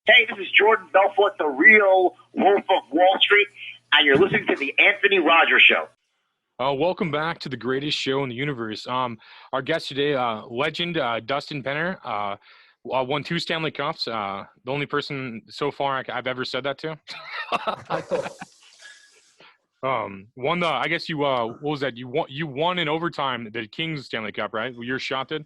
Hey, this is Jordan Belfort, the real Wolf of Wall Street, and you're listening to the Anthony Rogers Show. Welcome back to the greatest show in the universe. Our guest today, legend Dustin Penner, won 2 Stanley Cups. The only person so far I've ever said that to. Won the. I guess you. What was that? You won in overtime the Kings Stanley Cup, right? Your shot did.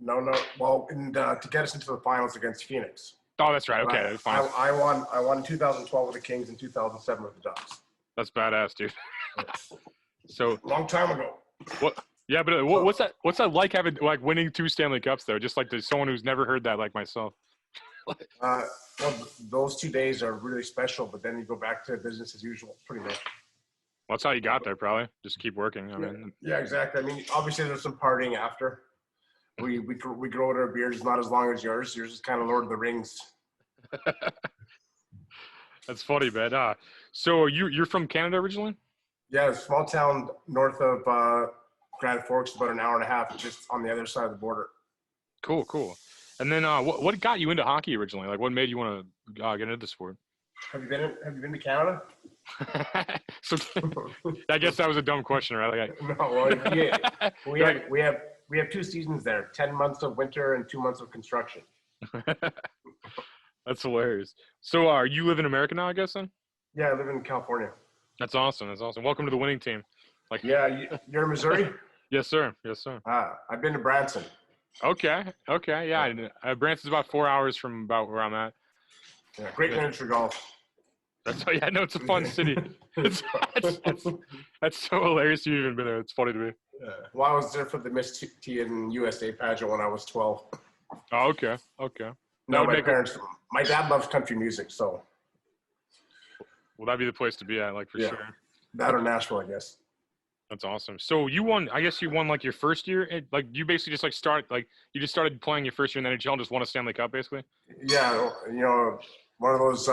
No. Well, to get us into the finals against Phoenix. Oh, that's right. Okay, that's fine. I won in 2012 with the Kings and 2007 with the Ducks. That's badass, dude. So long time ago. What? Yeah, but what's that? What's that like having winning 2 Stanley Cups though? Just like someone who's never heard that, like myself. Well, those 2 days are really special, but then you go back to business as usual, pretty much. Well, that's how you got there, probably. Just keep working. Yeah, exactly. I mean, obviously there's some partying after. We grow our beards not as long as yours. Yours is kind of Lord of the Rings. That's funny, man. So you're from Canada originally? Yeah, a small town north of Grand Forks, about an hour and a half, just on the other side of the border. Cool. And then what got you into hockey originally? Like, what made you want to get into the sport? Have you been to Canada? So I guess that was a dumb question, right? No, well, yeah, we have 2 seasons there: 10 months of winter and 2 months of construction. That's hilarious. So, you live in America now, I guess, then? Yeah, I live in California. That's awesome. Welcome to the winning team. Yeah, you're in Missouri? Yes, sir. I've been to Branson. Okay. Yeah, Branson's about 4 hours from about where I'm at. Yeah, great miniature golf. I know it's a fun city. That's so hilarious you've even been there. It's funny to me. Yeah. Well, I was there for the Miss T and USA pageant when I was 12. Oh, okay. No, my dad loves country music, so. Well, that'd be the place to be at, for sure. That or Nashville, I guess. That's awesome. So you won your first year. You basically just you just started playing your first year in the NHL and just won a Stanley Cup, basically. Yeah, one of those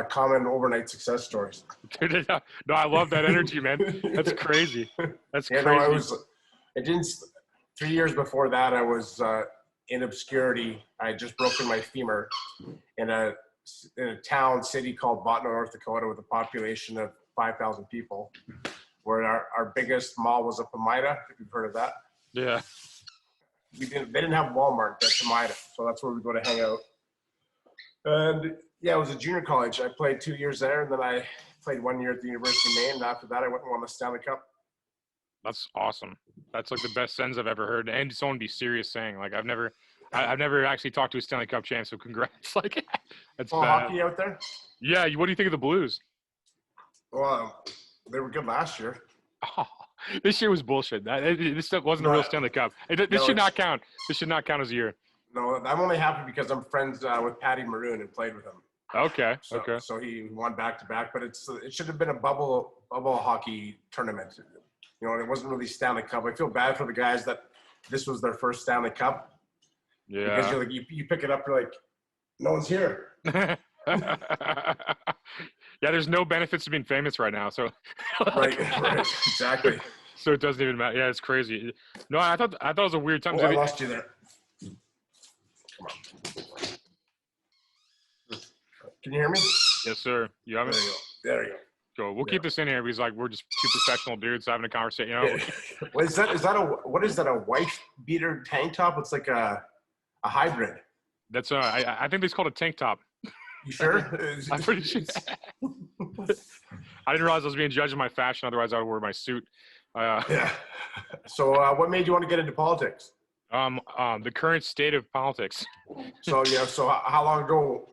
common overnight success stories. Dude, no, I love that energy, man. That's crazy. That's crazy. No, 3 years before that, I was in obscurity. I had just broken my femur in a city called Botno, North Dakota, with a population of 5,000 people, where our biggest mall was up Amida, if you've heard of that. Yeah. They didn't have Walmart at Amida, so that's where we go to hang out. And yeah, it was a junior college. I played 2 years there, and then I played 1 year at the University of Maine, and after that I went and won the Stanley Cup. That's awesome. That's the best sentence I've ever heard. And someone be serious saying, I've never actually talked to a Stanley Cup champ, so congrats. That's bad. Hockey out there? Yeah, what do you think of the Blues? Well, they were good last year. Oh, this year was bullshit. This stuff wasn't a real Stanley Cup. This should not count. This should not count as a year. No, I'm only happy because I'm friends with Patty Maroon and played with him. Okay. So he won back-to-back, but it should have been a bubble hockey tournament. It wasn't really Stanley Cup. I feel bad for the guys that this was their first Stanley Cup. Yeah. Because you pick it up, you're like, no one's here. Yeah, there's no benefits to being famous right now. So. Right, exactly. So it doesn't even matter. Yeah, it's crazy. No, I thought it was a weird time. Oh, I lost you there. Come on. Can you hear me? Yes, sir. You have it? There you go. Go. We'll keep this in here because we're just 2 professional dudes having a conversation. What is that? A wife beater tank top? It's like a hybrid. That's I think it's called a tank top. You sure? I'm pretty sure. I didn't realize I was being judged on my fashion. Otherwise, I would wear my suit. Yeah. So, what made you want to get into politics? The current state of politics. So how long ago,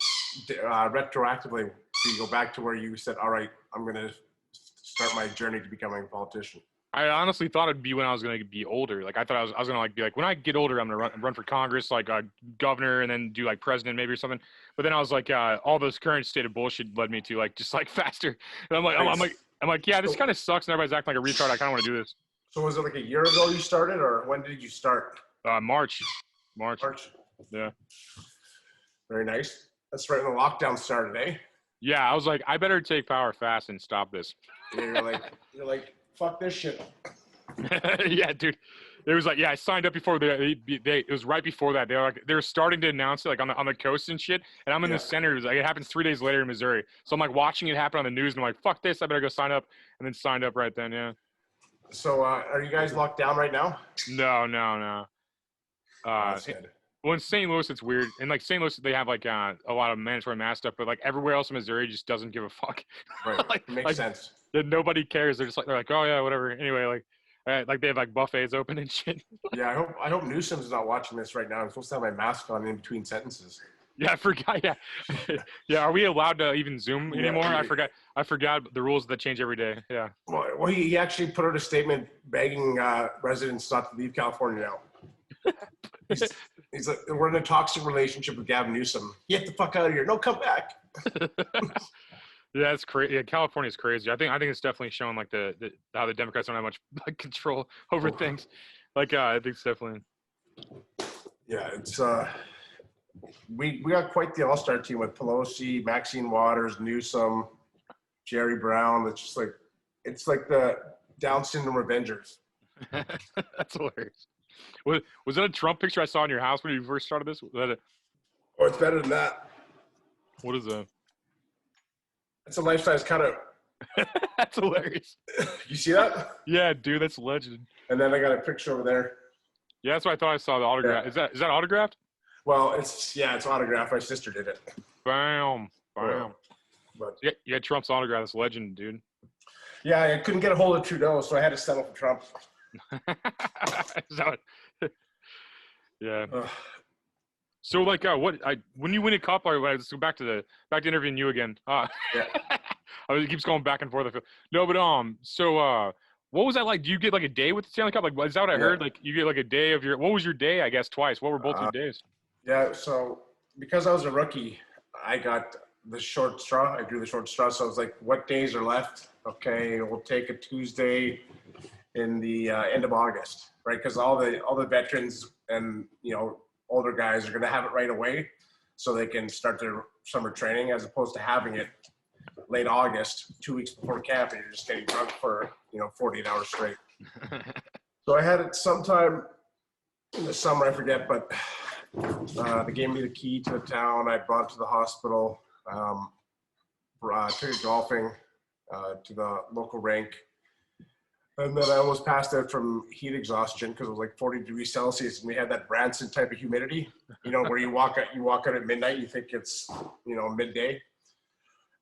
retroactively, do you go back to where you said, "All right, I'm going to start my journey to becoming a politician"? I honestly thought it'd be when I was going to be older. I thought I was going to be when I get older, I'm going to run for Congress, governor, and then do president maybe or something. But then I was all this current state of bullshit led me to just faster. And I'm like, yeah, this kind of sucks. And everybody's acting like a retard. I kind of want to do this. So was it a year ago you started, or when did you start? March. Yeah. Very nice. That's right when the lockdown started, eh? Yeah, I was like, I better take power fast and stop this. Yeah, you're like, fuck this shit. Yeah, dude. It was like, yeah, I signed up before it was right before that. They were starting to announce it like on the coast and shit. And I'm in the center. It was like, it happens 3 days later in Missouri. So I'm like watching it happen on the news and I'm like, fuck this. I better go sign up. And then signed up right then. Yeah. So are you guys locked down right now? No. That's good. Well, in St. Louis, it's weird. In like St. Louis, they have like a lot of mandatory mask stuff, but like everywhere else in Missouri just doesn't give a fuck. Right. Makes sense. Nobody cares. They're like, oh yeah, whatever. Anyway, like they have like buffets open and shit. Yeah, I hope Newsom's not watching this right now. I'm supposed to have my mask on in between sentences. Yeah, I forgot. Yeah, yeah. Are we allowed to even Zoom anymore? I forgot the rules that change every day. Yeah. Well, he actually put out a statement begging residents not to leave California now. He's like, we're in a toxic relationship with Gavin Newsom. Get the fuck out of here. No, come back. Yeah, it's crazy. Yeah, California's crazy. I think it's definitely showing like how the Democrats don't have much like control over things. Like I think it's definitely. Yeah, it's we got quite the all-star team with Pelosi, Maxine Waters, Newsom, Jerry Brown. It's like the Down syndrome Avengers. That's hilarious. Was that a Trump picture I saw in your house when you first started this? Oh, it's better than that. What is that? It's a life-size cutout. That's hilarious. You see that? Yeah, dude, that's legend. And then I got a picture over there. Yeah, that's what I thought I saw the autograph. Yeah. Is that autographed? Well, it's autographed. My sister did it. Bam. But You had Trump's autograph. That's legend, dude. Yeah, I couldn't get a hold of Trudeau, so I had to settle for Trump. Yeah. So like when you win a cup, let's go back to interviewing you again. Yeah. It keeps going back and forth. I feel. No, but so what was that like? Do you get like a day with the Stanley Cup? Like, is that what I heard? Like you get like a day of what was your day? I guess twice. What were both your days? Yeah. So because I was a rookie, I got the short straw. I drew the short straw. So I was like, what days are left? Okay, we'll take a Tuesday in the end of August, right? Because all the veterans and older guys are going to have it right away, so they can start their summer training, as opposed to having it late August, 2 weeks before camp, and you're just getting drunk for 48 hours straight. So I had it sometime in the summer, I forget, but they gave me the key to the town. I brought it to the hospital, took it golfing to the local rink. And then I almost passed out from heat exhaustion because it was like 40 degrees Celsius, and we had that Branson type of humidity, where you walk out at midnight, you think it's, midday.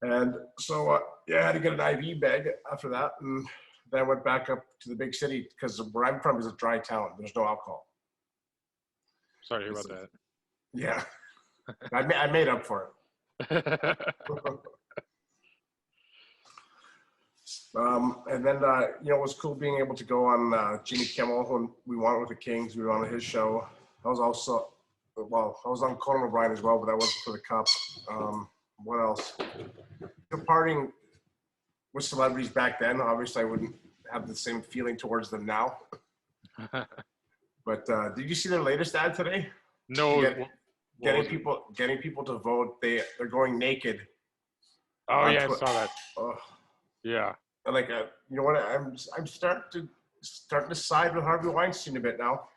And so, I had to get an IV bag after that. And then I went back up to the big city because where I'm from is a dry town. There's no alcohol. Sorry to hear about that. Yeah. I made up for it. And then, it was cool being able to go on Jimmy Kimmel when we won it with the Kings. We were on his show. I was also, I was on Conan O'Brien as well, but that wasn't for the Cup. What else? Partying with celebrities back then, obviously I wouldn't have the same feeling towards them now. But did you see their latest ad today? No. Getting people to vote. They're going naked. Oh yeah, I saw that. Oh. Yeah. Like, you know what? I'm starting to side with Harvey Weinstein a bit now.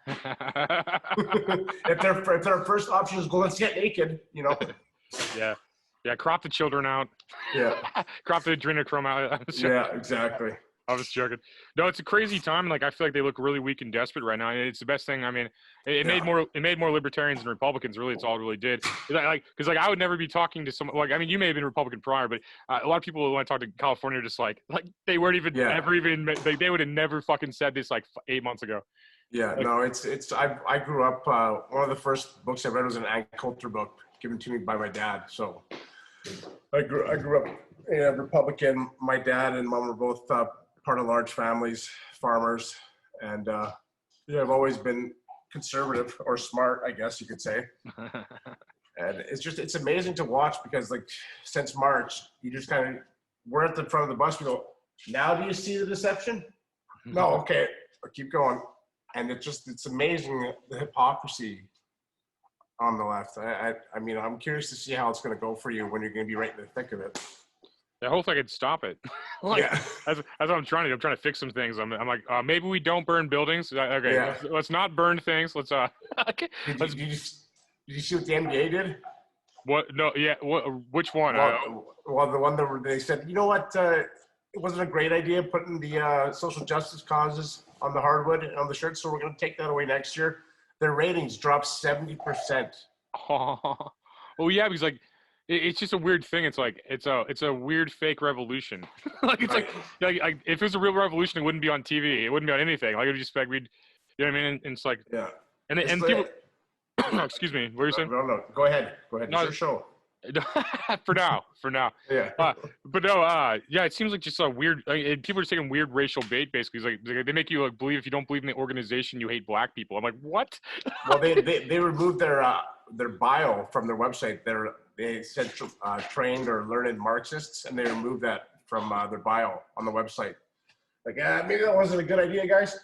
if their first option is go, let's get naked, Yeah. Yeah, crop the children out. Yeah. Crop the adrenochrome out. Yeah, exactly. I was joking. No, it's a crazy time. Like, I feel like they look really weak and desperate right now. And it's the best thing. I mean, it made more libertarians and Republicans. Really, it's all it really did. Because I would never be talking to someone. Like, I mean, you may have been Republican prior, but a lot of people when I talk to California are just like they weren't even ever even they would have never fucking said this like 8 months ago. Yeah, no, it's. I grew up. One of the first books I read was an ag culture book given to me by my dad. So I grew up Republican. My dad and mom were both part of large families, farmers, and I've always been conservative or smart, I guess you could say. And it's amazing to watch because like since March, you just kind of we're at the front of the bus. We go, now do you see the deception? No, okay, I'll keep going. And it's amazing the hypocrisy on the left. I mean, I'm curious to see how it's going to go for you when you're going to be right in the thick of it. Yeah, hopefully I could stop it. Like, Yeah. that's what I'm trying to do. I'm trying to fix some things. I'm like, maybe we don't burn buildings. Okay, Yeah. let's not burn things. Let's okay, Did you see what the NBA did? what? No, yeah. Which one? Well, the one that they said, you know what? It wasn't a great idea putting the social justice causes on the hardwood and on the shirts, so we're going to take that away next year. Their ratings dropped 70%. Oh yeah, because like it's just a weird thing. It's like it's a weird fake revolution. Like it's Right. like if it was a real revolution, it wouldn't be on TV. It wouldn't be on anything. Like it would just like we'd, you know what I mean? And it's like Yeah. and people. Excuse me. What were you saying? No. Go ahead. No, It's your show. for now. Yeah. But no, yeah, it seems like just a weird. People are taking weird racial bait. Basically, it's like they make you like believe if you don't believe in the organization, you hate black people. I'm like, what? Well, they removed their bio from their website. They said trained or learned Marxists, and they removed that from their bio on the website. Like, maybe that wasn't a good idea, guys.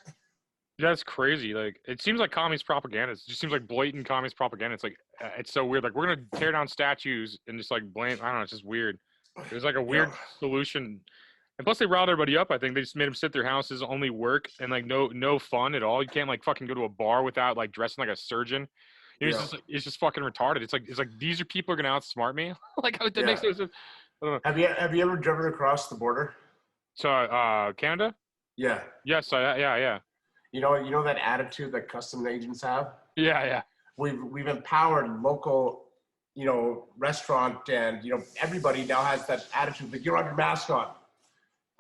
That's crazy. Like, it seems like communist propaganda. It just seems like blatant communist propaganda. It's like, it's so weird. Like, we're gonna tear down statues and just like blame. I don't know. It's just weird. There's like a weird solution. And plus, they riled everybody up. I think they just made them sit their houses, only work, and like no fun at all. You can't like fucking go to a bar without like dressing like a surgeon. You know, it's just fucking retarded. It's like these are people are gonna outsmart me. Like that makes no sense. I don't know. Have you ever driven across the border? So Canada? Yeah. Yes. Yeah. You know that attitude that custom agents have? Yeah. We've empowered local, restaurant and everybody now has that attitude. Like, you don't have your mask on.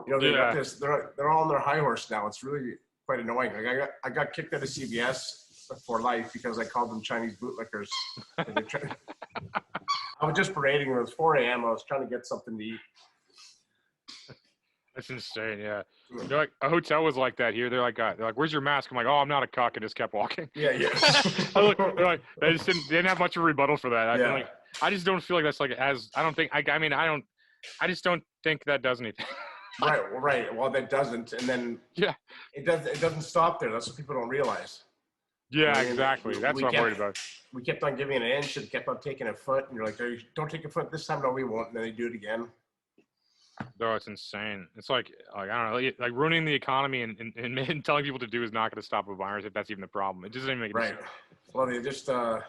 They got this. They're all on their high horse now. It's really quite annoying. Like I got kicked out of CVS for life because I called them Chinese bootlickers. I was just parading. It was 4 a.m. I was trying to get something to eat. That's insane. Yeah. They're like, a hotel was like that here. They're like, where's your mask? I'm like, oh, I'm not a cock. I just kept walking. Yeah. They're like, they didn't have much of a rebuttal for that. I just don't feel like that's like I just don't think that does anything. Right. Well, that doesn't. And then it doesn't stop there. That's what people don't realize. Yeah, exactly. That's what I'm worried about. We kept on giving an inch and kept on taking a foot. And you're like, don't take a foot this time. No, we won't. And then they do it again. No, it's insane. It's like I don't know, like ruining the economy and telling people to do is not going to stop a virus if that's even the problem. It doesn't even make any sense. Well, they just I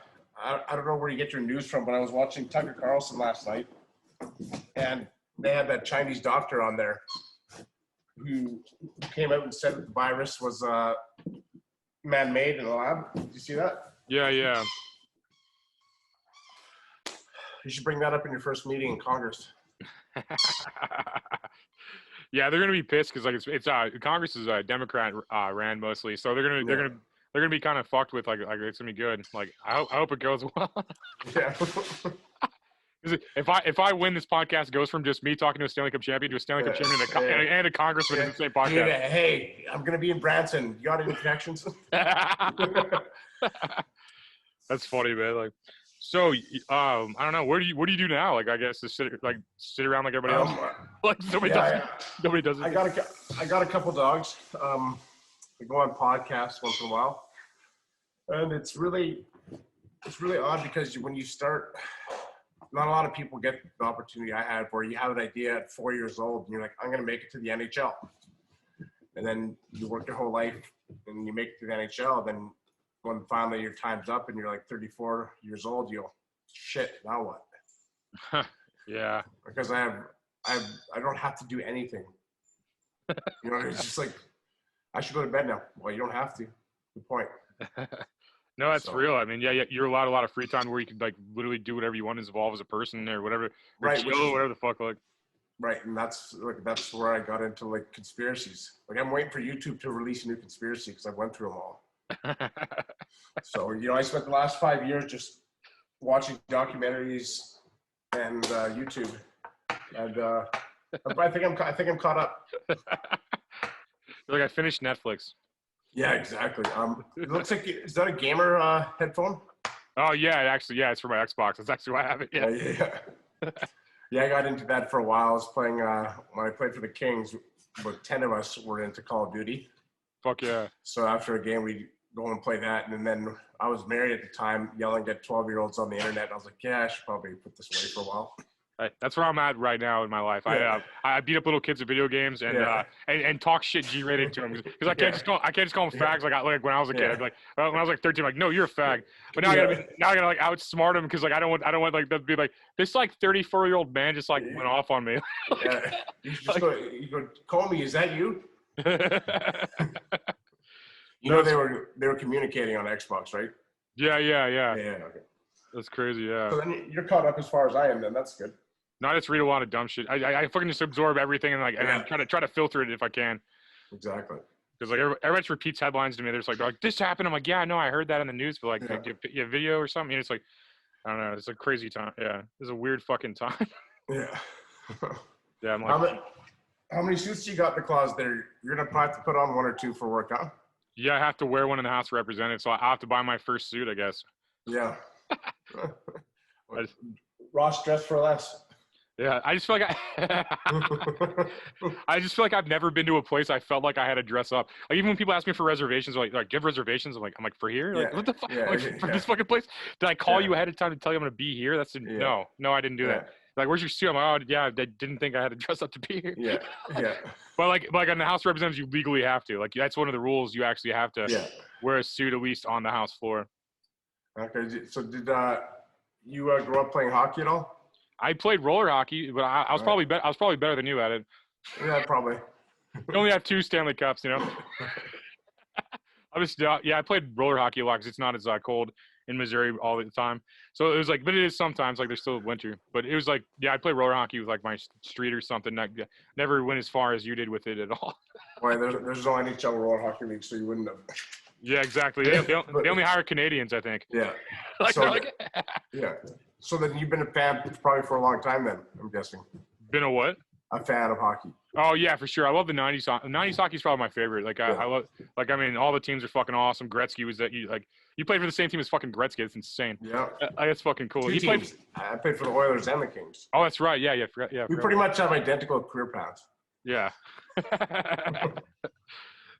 don't know where you get your news from, but I was watching Tucker Carlson last night, and they had that Chinese doctor on there who came out and said that the virus was man-made in a lab. Did you see that? Yeah. You should bring that up in your first meeting in Congress. Yeah, they're gonna be pissed because like it's Congress is Democrat ran mostly, so they're gonna be kind of fucked with like it's gonna be good. Like I hope it goes well. Yeah. If I win, this podcast goes from just me talking to a Stanley Cup champion to a Stanley Cup champion and a congressman in the same podcast. Hey, I'm gonna be in Branson. You got any connections? That's funny, man. Like. So, I don't know. What do you do now? Like, I guess to sit around like everybody else. Like nobody does it. I got a couple dogs. I go on podcasts once in a while, and it's really odd because when you start, not a lot of people get the opportunity I had where you have an idea at 4 years old and you're like, I'm gonna make it to the NHL, and then you work your whole life and you make it to the NHL, then when finally your time's up and you're like 34 years old, you go, shit, now what? Yeah. Because I don't have to do anything. It's just like, I should go to bed now. Well, you don't have to. Good point. No, that's real. I mean, yeah, you're allowed a lot of free time where you can like literally do whatever you want to evolve as a person or whatever. Right. Chill, whatever the fuck, like. Right, and that's where I got into like conspiracies. Like I'm waiting for YouTube to release a new conspiracy because I went through them all. So I spent the last 5 years just watching documentaries and YouTube, and I think I'm caught up. Like I finished Netflix. Yeah, exactly. It looks like, is that a gamer headphone? Oh yeah, it's for my Xbox. That's actually why I have it. Yeah. Yeah, I got into that for a while. I was playing when I played for the Kings. About 10 of us were into Call of Duty. Fuck yeah! So after a game, we go and play that, and then I was married at the time, yelling at 12-year-olds on the internet. I was like, yeah, I should probably put this away for a while. That's where I'm at right now in my life. Yeah. I beat up little kids at video games and talk shit G-rated to them because I can't just call them fags like when I was a kid. I'd be like when I was like 13, like no, you're a fag. But now I gotta like outsmart them because like I don't want like them to be like this like 34-year-old man just like went off on me. Yeah. You just go call me. Is that you? You know they were communicating on Xbox, right? Yeah. Yeah. Okay. That's crazy. Yeah. So then you're caught up as far as I am. Then that's good. No, I just read a lot of dumb shit. I fucking just absorb everything and then try to filter it if I can. Exactly. Because like everybody just repeats headlines to me. They're like this happened. I'm like, yeah, no, I heard that in the news, but like you have video or something. And it's like, I don't know. It's a crazy time. Yeah, it's a weird fucking time. Yeah. Yeah. I'm like, how many suits you got in the closet there? You're gonna have to put on 1 or 2 for work, huh? Yeah, I have to wear one in the House of Representatives, so I have to buy my first suit, I guess. Yeah. Ross dressed for less. Yeah, I just feel like I just feel like I've never been to a place I felt like I had to dress up. Like even when people ask me for reservations, like give reservations, I'm like for here, like what the fuck, for this fucking place? Did I call you ahead of time to tell you I'm gonna be here? No, I didn't do that. Like where's your suit? I'm like, oh yeah, I didn't think I had to dress up to be here. Yeah. But like on the House of Representatives, you legally have to. Like that's one of the rules. You actually have to wear a suit at least on the House floor. Okay, so did you grow up playing hockey at all? I played roller hockey, but I was probably better than you at it. Yeah, probably. You only have 2 Stanley Cups, you know. I played roller hockey a lot because it's not as cold in Missouri all the time. So it was like, but it is sometimes like there's still winter. But it was like, I played roller hockey with like my street or something. I never went as far as you did with it at all. Well, there's no NHL roller hockey league, so you wouldn't have. Yeah, exactly. They only hire Canadians, I think. Yeah. Yeah. So then you've been a fan probably for a long time then, I'm guessing. Been a what? A fan of hockey. Oh yeah, for sure. I love the 90s. 90s hockey is probably my favorite. Like I love, like I mean, all the teams are fucking awesome. Gretzky was that you played for the same team as fucking Gretzky. It's insane. Yeah. That's fucking cool. I played for the Oilers and the Kings. Oh, that's right. Yeah. We pretty much have identical career paths. Yeah.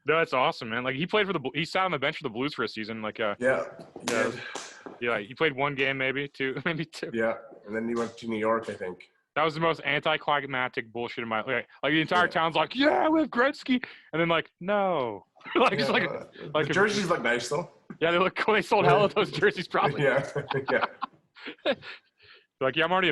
No, that's awesome, man. Like he sat on the bench for the Blues for a season. Like he played 1 game, maybe 2. Yeah, and then he went to New York, I think. That was the most anticlimactic bullshit in my life. Like the entire town's like, yeah, we have Gretzky, and then like, no, the jerseys look nice though. Yeah, they look cool. They sold hell of those jerseys, probably. Yeah. Like, yeah, I'm already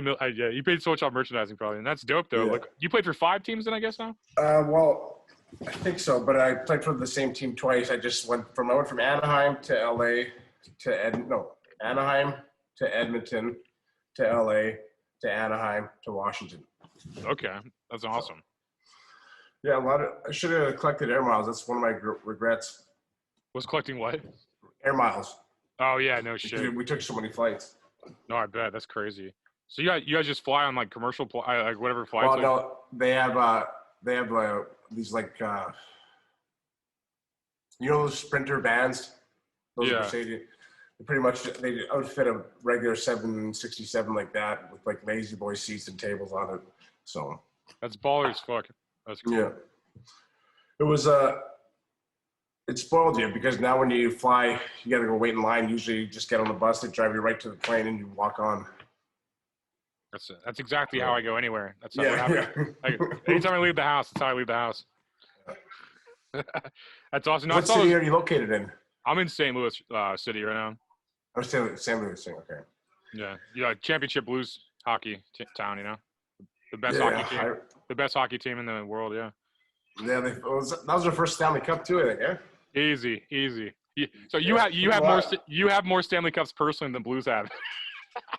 you paid so much on merchandising, probably, and that's dope though. Yeah. Like, you played for 5 teams, then I guess now. Well, I think so, but I played for the same team twice. I went from Anaheim to LA Anaheim to Edmonton to LA to Anaheim to Washington. Okay, that's awesome. Yeah, I should have collected air miles. That's one of my regrets. Was collecting what? Air miles. Oh yeah, no shit. We took so many flights. No, I bet that's crazy. So you guys just fly on like commercial like whatever flights. Well, no, they have these like those Sprinter vans. Those are Mercedes. Pretty much they outfit a regular 767 like that with like lazy boy seats and tables on it. So that's baller as fuck. That's cool. Yeah. It was it spoiled you because now when you fly, you got to go wait in line. Usually you just get on the bus, they drive you right to the plane and you walk on. That's exactly how I go anywhere. That's how like, anytime I leave the house, that's how I leave the house. That's awesome. No, what city are you located in? I'm in St. Louis City right now. I'm St. Louis, okay. Yeah, championship blues hockey town, you know, the best hockey team, the best hockey team in the world. Yeah. Yeah, that was their first Stanley Cup too, I think. Yeah. Easy. So you have more Stanley Cups personally than Blues have.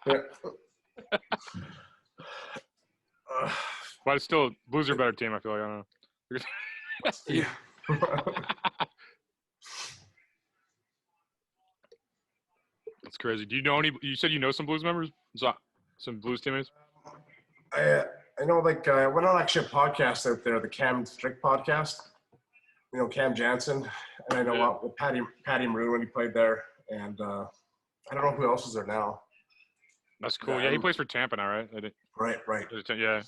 Yeah. But it's still Blues are a better team. I feel like I don't know. Yeah. That's crazy. Do you know any? You said you know some Blues members, some Blues teammates. I know, like I went on actually a podcast out there, the Cam Strick podcast. You know Cam Jansen, and I know Patty Maroon when he played there, and I don't know who else is there now. That's cool. Yeah, he plays for Tampa now, right? Right. Yeah.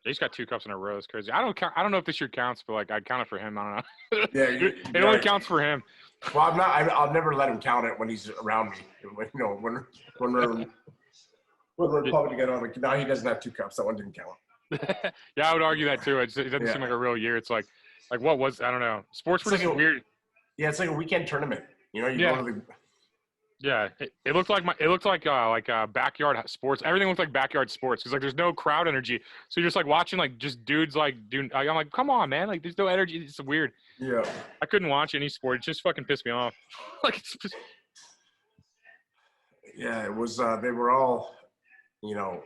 He's got 2 cups in a row. That's crazy. I don't know if this year counts, but like I'd count it for him. I don't know. Yeah, it only counts for him. Well, I'll never let him count it when he's around me. When we're Well, the Republican on it. Now he doesn't have 2 cups. That one didn't count. Yeah, I would argue that too. It doesn't seem like a real year. It's like what was, I don't know. Sports were just weird. Yeah, it's like a weekend tournament. You know, go to the. Yeah, it looked like backyard sports. Everything looked like backyard sports because like there's no crowd energy. So you're just like watching like just dudes like doing. I'm like, come on, man! Like there's no energy. It's weird. Yeah. I couldn't watch any sport. It just fucking pissed me off. Like it's just. Yeah, it was. They were all, you know,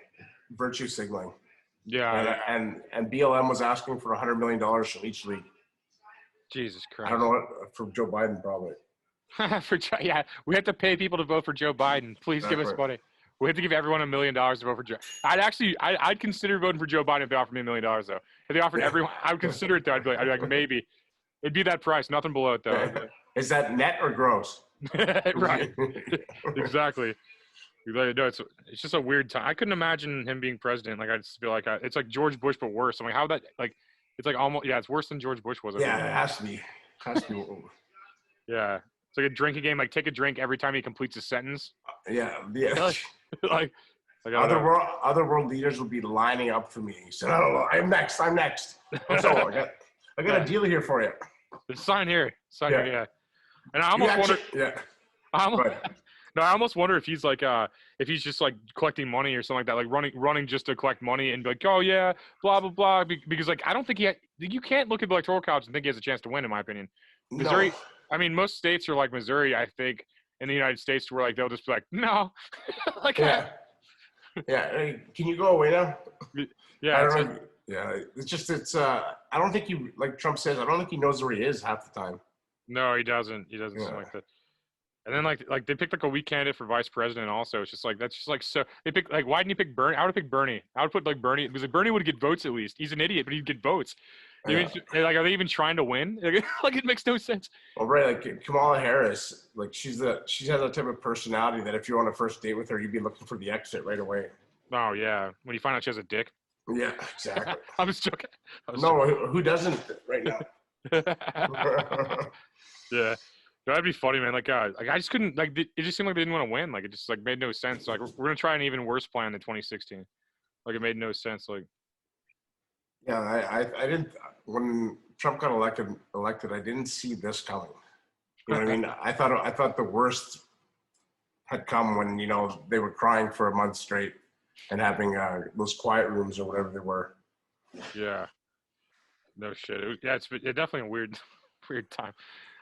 virtue signaling. Yeah. And BLM was asking for $100 million from each league. Jesus Christ. I don't know what, for Joe Biden probably. Yeah, we have to pay people to vote for Joe Biden. Please give us money. We have to give everyone $1 million to vote for Joe. I'd consider voting for Joe Biden if they offered me $1 million though. If they offered everyone, I would consider it though. I'd be like maybe. It'd be that price, nothing below it though. Is that net or gross? Right. Exactly. No, it's just a weird time. I couldn't imagine him being president. Like I just feel like it's like George Bush but worse. I'm like, how that like? It's like almost it's worse than George Bush was. Yeah, it has to be. Yeah. It's like a drinking game. Like take a drink every time he completes a sentence. Yeah. like other world leaders will be lining up for me. He said, I don't know. I'm next. So I got a deal here for you. Just sign here. Here. Yeah. And I almost wonder. Yeah. I almost wonder if he's like if he's just like collecting money or something like that, like running just to collect money and be like, oh yeah, blah blah blah. Because like I don't think you can't look at the electoral college and think he has a chance to win, in my opinion. Missouri. No. I mean, most states are like Missouri, I think, in the United States, where like they'll just be like, no, like yeah. Hey, can you go away now? Yeah. It's I don't think he, like Trump says, I don't think he knows where he is half the time. No, he doesn't. He doesn't seem like that. And then like they picked like a weak candidate for vice president also. It's just like that's just like so they pick like why didn't you pick Bernie? I would have picked Bernie. I would put like Bernie because like, Bernie would get votes at least. He's an idiot, but he'd get votes. Yeah. Like are they even trying to win? Like it makes no sense. Well, right, like Kamala Harris, like she has that type of personality that if you're on a first date with her, you'd be looking for the exit right away. Oh yeah, when you find out she has a dick. Yeah, exactly. I was joking. Who doesn't right now? Yeah. That'd be funny, man. Like I just couldn't, like, it just seemed like they didn't want to win. Like, it just, like, made no sense. Like, we're going to try an even worse plan than 2016. Like, it made no sense. Like, yeah, I didn't, when Trump got elected, I didn't see this coming. You know what I mean? I thought the worst had come when, you know, they were crying for a month straight and having those quiet rooms or whatever they were. Yeah. No shit. It's definitely a weird time.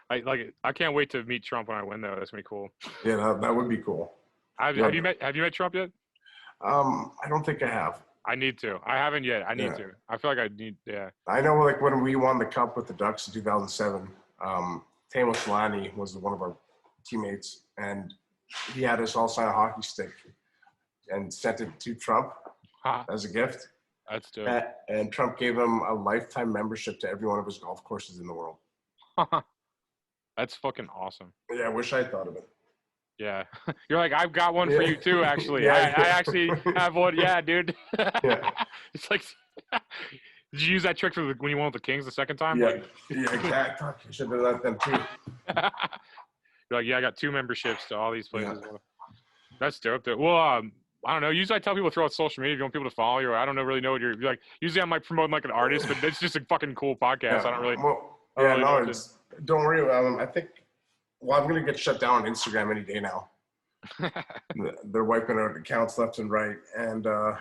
I can't wait to meet Trump when I win though. That's gonna be cool. Yeah, that would be cool. Have you met Trump yet? I don't think I have. I need to. I haven't yet. I need to. I feel like I need. Yeah. I know, like when we won the cup with the Ducks in 2007, Tamo Solani was one of our teammates, and he had us all sign a hockey stick and sent it to Trump as a gift. That's dope. And Trump gave him a lifetime membership to every one of his golf courses in the world. That's fucking awesome. Yeah, I wish I thought of it. Yeah. You're like, I've got one for you too, actually. I actually have one. Yeah, dude. Yeah. It's like, did you use that trick for when you won with the Kings the second time? Yeah, exactly. You should have let them too. You're like, yeah, I got 2 memberships to all these places. Yeah. That's dope. Well, I don't know. Usually I tell people to throw out social media if you want people to follow you. Or I don't really know what you're like. Usually I'm like promoting like an artist, but it's just a fucking cool podcast. I don't really. Don't worry. I think. Well, I'm gonna get shut down on Instagram any day now. They're wiping out accounts left and right, and I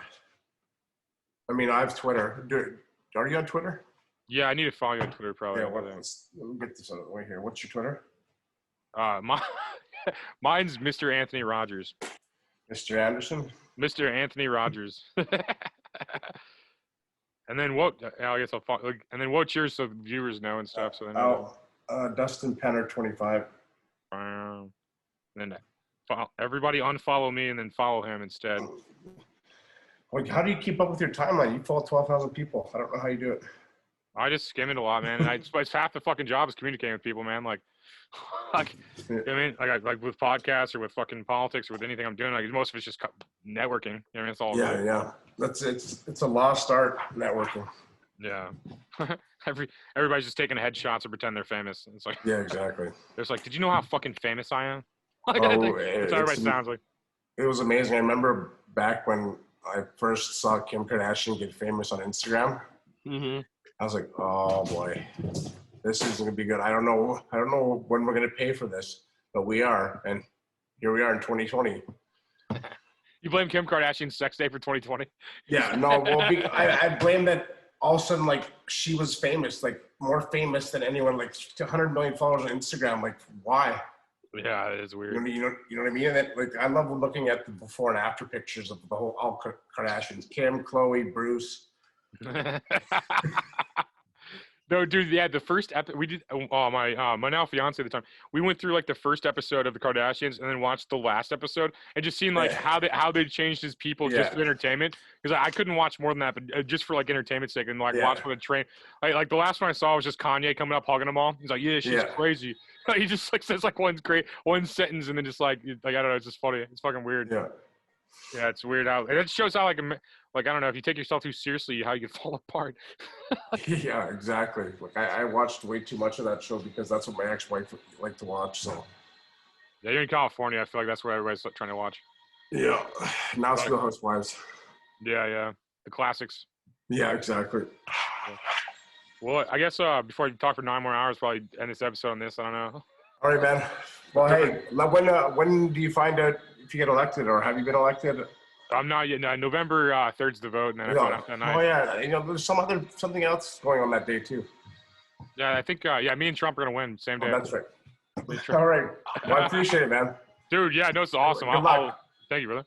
mean, I have Twitter. Are you on Twitter? Yeah, I need to follow you on Twitter probably. Yeah, let me get this out of the way here. What's your Twitter? Mine's Mr. Anthony Rogers. Mr. Anderson? Mr. Anthony Rogers. And then what? I guess I'll follow. And then what's yours so viewers know and stuff. So they know. Dustin Penner 25. And then everybody unfollow me and then follow him instead. Like, how do you keep up with your timeline? You follow 12,000 people. I don't know how you do it. I just skim it a lot, man. And it's half the fucking job is communicating with people, man. Like you know what I mean? Like with podcasts or with fucking politics or with anything I'm doing, like most of it's just networking. You know what I mean? It's all it's a lost art, networking. Yeah. Everybody's just taking headshots to pretend they're famous. It's like, yeah, exactly. It's like, did you know how fucking famous I am? Like, that's how everybody sounds like. It was amazing. I remember back when I first saw Kim Kardashian get famous on Instagram. Mm-hmm. I was like, oh boy, this is gonna be good. I don't know when we're gonna pay for this, but we are, and here we are in 2020. You blame Kim Kardashian's sex day for 2020? Yeah, no, well, I blame that all of a sudden, like, she was famous, like, more famous than anyone, like, 100 million followers on Instagram. Like, why? Yeah, it is weird. You know what I mean? And like, I love looking at the before and after pictures of the whole all Kardashians: Kim, Khloe, Bruce. No, dude. Yeah, the first episode we did. Oh, my now fiance at the time. We went through like the first episode of the Kardashians and then watched the last episode and just seen like how they changed as people just for entertainment. Because I couldn't watch more than that, but just for like entertainment's sake and like watch for the train. Like the last one I saw was just Kanye coming up hugging them all. He's like, "Yeah, she's crazy." He just like says like one sentence and then just like I don't know. It's just funny. It's fucking weird. Yeah, it's weird how it shows how like I don't know, if you take yourself too seriously, how you can fall apart. Yeah, exactly. Like I watched way too much of that show because that's what my ex-wife liked to watch. So yeah, you're in California. I feel like that's what everybody's trying to watch. Yeah, now it's Real Housewives. Yeah, the classics. Yeah, exactly. Well, I guess before you talk for 9 more hours, probably end this episode on this. I don't know. All right, man. Well, hey, when do you find out if you get elected, or have you been elected? I'm not yet. No, November 3rd's the vote, and then I found out that night. Oh yeah, there's something else going on that day too. Yeah, I think me and Trump are gonna win same day. Oh, that's right. All right. Well, I appreciate it, man. Dude, yeah, no, it's awesome. Good luck. Thank you, brother.